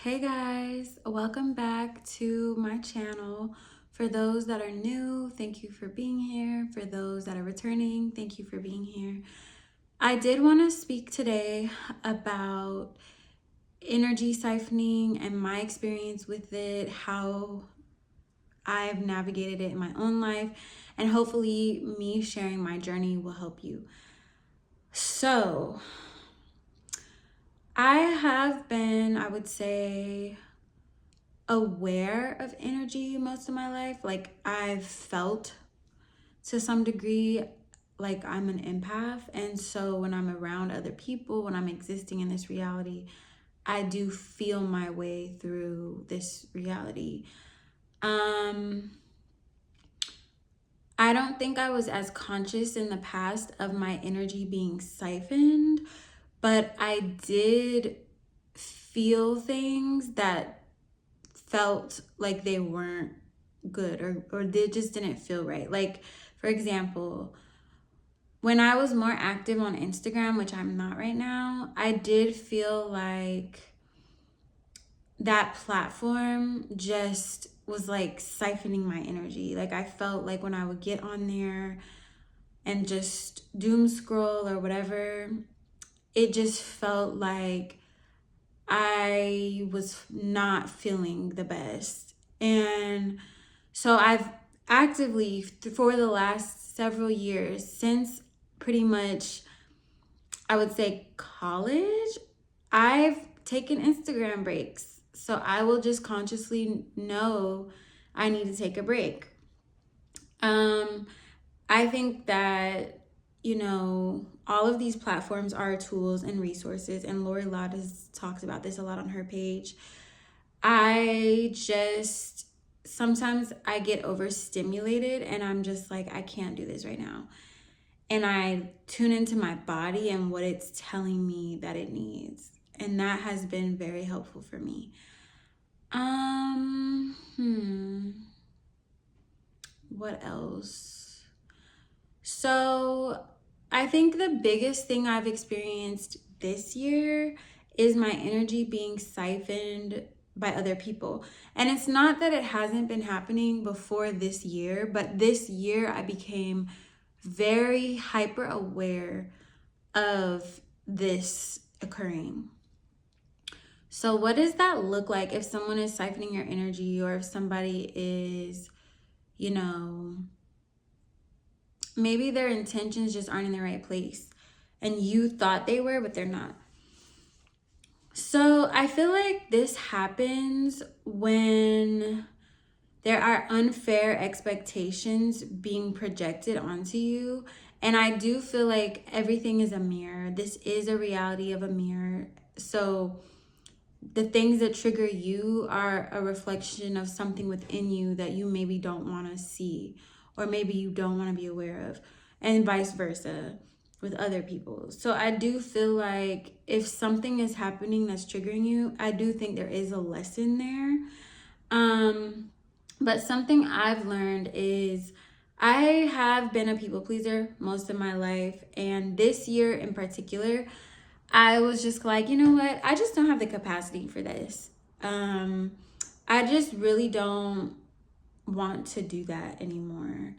Hey guys, welcome back to my channel. For those that are new, thank you for being here. For those that are returning, thank you for being here. I did want to speak today about energy siphoning and my experience with it, how I've navigated it in my own life, and hopefully me sharing my journey will help you. So, I have been, I would say, aware of energy most of my life. Like I've felt to some degree like I'm an empath. And so when I'm around other people, when I'm existing in this reality, I do feel my way through this reality. I don't think I was as conscious in the past of my energy being siphoned, but I did feel things that felt like they weren't good or they just didn't feel right. Like, for example, when I was more active on Instagram, which I'm not right now, I did feel like that platform just was like siphoning my energy. Like I felt like when I would get on there and just doom scroll or whatever, it just felt like I was not feeling the best. And so I've actively, for the last several years, since pretty much, I would say college, I've taken Instagram breaks. So I will just consciously know I need to take a break. Um, I think that, all of these platforms are tools and resources, and Lori Lottes talks about this a lot on her page. I just sometimes I get overstimulated and I'm just like, I can't do this right now. And I tune into my body and what it's telling me that it needs. And that has been very helpful for me. What else? So I think the biggest thing I've experienced this year is my energy being siphoned by other people. And it's not that it hasn't been happening before this year, but this year I became very hyper aware of this occurring. So, what does that look like if someone is siphoning your energy, or if somebody is, you know, maybe their intentions just aren't in the right place and you thought they were, but they're not? So I feel like this happens when there are unfair expectations being projected onto you. And I do feel like everything is a mirror. This is a reality of a mirror. So the things that trigger you are a reflection of something within you that you maybe don't want to see, or maybe you don't want to be aware of, and vice versa with other people. So I do feel like if something is happening that's triggering you, I do think there is a lesson there. But something I've learned is I have been a people pleaser most of my life, and this year in particular, I was just like, you know what? I just don't have the capacity for this. I just really don't want to do that anymore.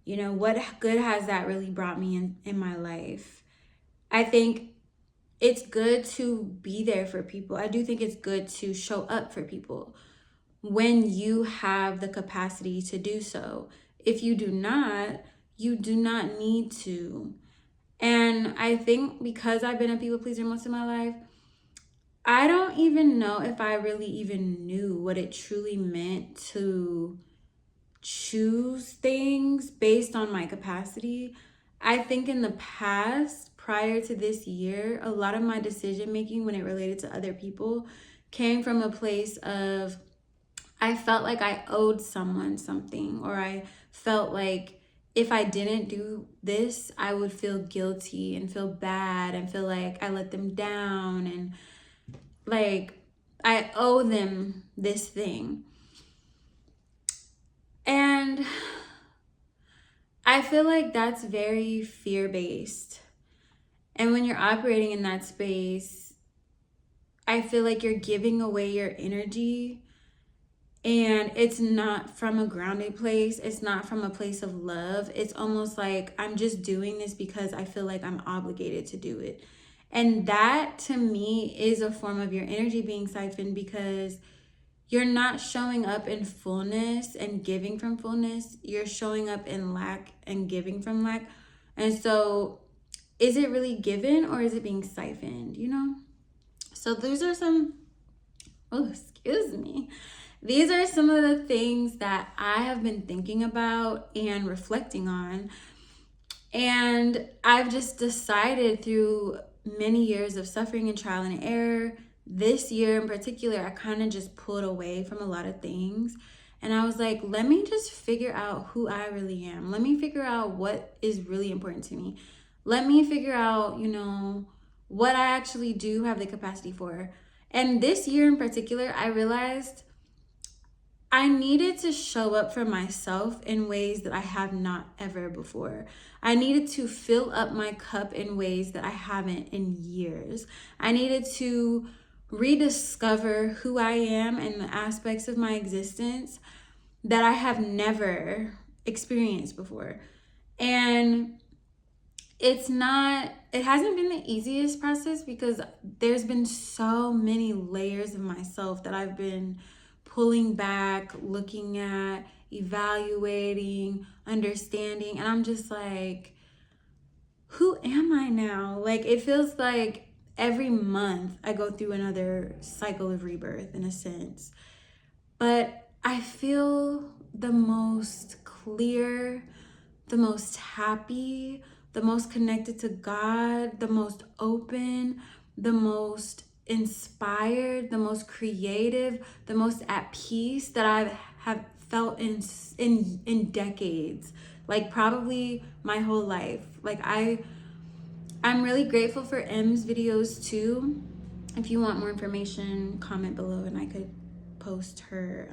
What good has that really brought me in my life? I think it's good to be there for people. I do think it's good to show up for people when you have the capacity to do so. If you do not, you do not need to. And I think because I've been a people pleaser most of my life, I don't even know if I really even knew what it truly meant to choose things based on my capacity. I think in the past, prior to this year, a lot of my decision making when it related to other people came from a place of I felt like I owed someone something, or I felt like if I didn't do this, I would feel guilty and feel bad and feel like I let them down, and like I owe them this thing. And I feel like that's very fear-based. And when you're operating in that space, I feel like you're giving away your energy, and it's not from a grounded place. It's not from a place of love. It's almost like I'm just doing this because I feel like I'm obligated to do it. And that to me is a form of your energy being siphoned, because you're not showing up in fullness and giving from fullness. You're showing up in lack and giving from lack. And so is it really given, or is it being siphoned, you know? So these are some, oh, excuse me. These are some of the things that I have been thinking about and reflecting on. And I've just decided through many years of suffering and trial and error, this year in particular, I kind of just pulled away from a lot of things. And I was like, let me just figure out who I really am. Let me figure out what is really important to me. Let me figure out, you know, what I actually do have the capacity for. And this year in particular, I realized I needed to show up for myself in ways that I have not ever before. I needed to fill up my cup in ways that I haven't in years. I needed to rediscover who I am and the aspects of my existence that I have never experienced before. And it hasn't been the easiest process, because there's been so many layers of myself that I've been pulling back, looking at, evaluating, understanding. And I'm just like, who am I now? Like, it feels like every month I go through another cycle of rebirth in a sense. But I feel the most clear, the most happy, the most connected to God, the most open, the most inspired, the most creative, the most at peace that I have felt in decades, like probably my whole life. Like I'm really grateful for M's videos too. If you want more information, comment below and I could post her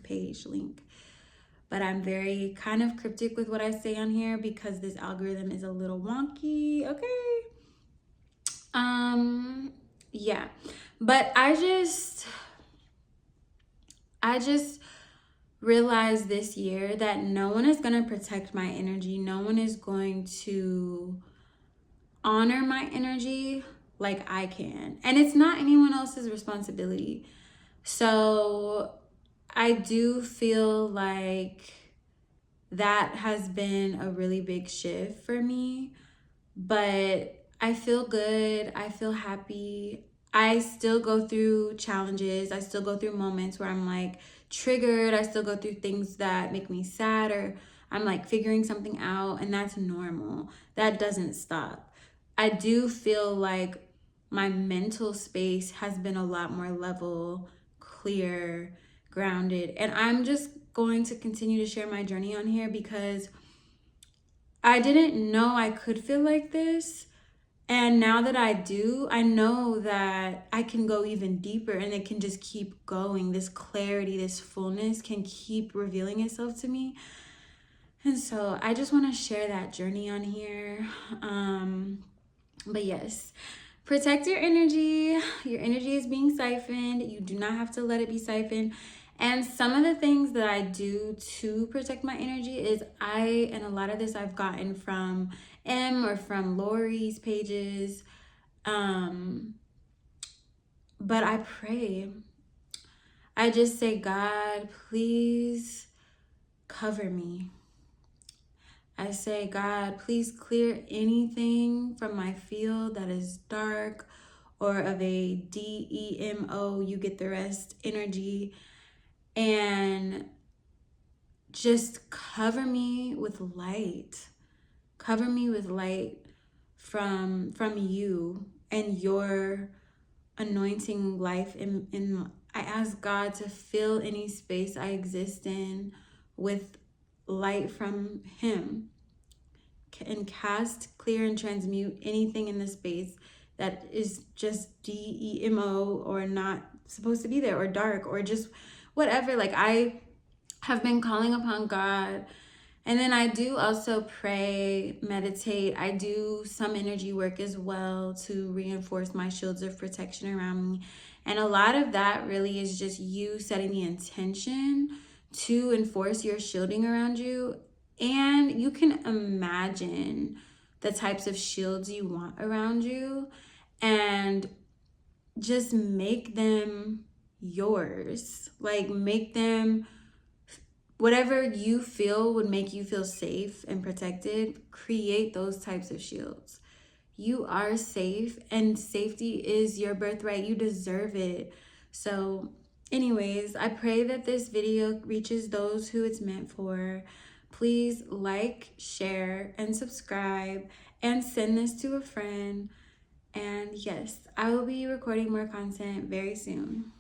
page link. But I'm very kind of cryptic with what I say on here because this algorithm is a little wonky, okay? Yeah. But I just realized this year that no one is going to protect my energy. No one is going to honor my energy like I can. And it's not anyone else's responsibility. So I do feel like that has been a really big shift for me, but I feel good. I feel happy. I still go through challenges. I still go through moments where I'm like triggered. I still go through things that make me sad, or I'm like figuring something out, and that's normal. That doesn't stop. I do feel like my mental space has been a lot more level, clear, grounded, and I'm just going to continue to share my journey on here because I didn't know I could feel like this. And now that I do, I know that I can go even deeper, and it can just keep going. This clarity, this fullness can keep revealing itself to me. And so I just want to share that journey on here. But yes, protect your energy. Your energy is being siphoned. You do not have to let it be siphoned. And some of the things that I do to protect my energy is and a lot of this I've gotten from M or from Lori's pages. But I pray. I just say, God, please cover me. I say, God, please clear anything from my field that is dark or of a DEMO, you get the rest energy, and just cover me with light. Cover me with light from you and your anointing life. I ask God to fill any space I exist in with light from Him, and cast, clear, and transmute anything in the space that is just DEMO or not supposed to be there, or dark, or just whatever. Like, I have been calling upon God And then I do also pray, meditate. I do some energy work as well to reinforce my shields of protection around me. And a lot of that really is just you setting the intention to enforce your shielding around you. And you can imagine the types of shields you want around you and just make them yours. Like, make them whatever you feel would make you feel safe and protected. Create those types of shields. You are safe, and safety is your birthright. You deserve it. So anyways, I pray that this video reaches those who it's meant for. Please like, share, and subscribe, and send this to a friend. And yes, I will be recording more content very soon.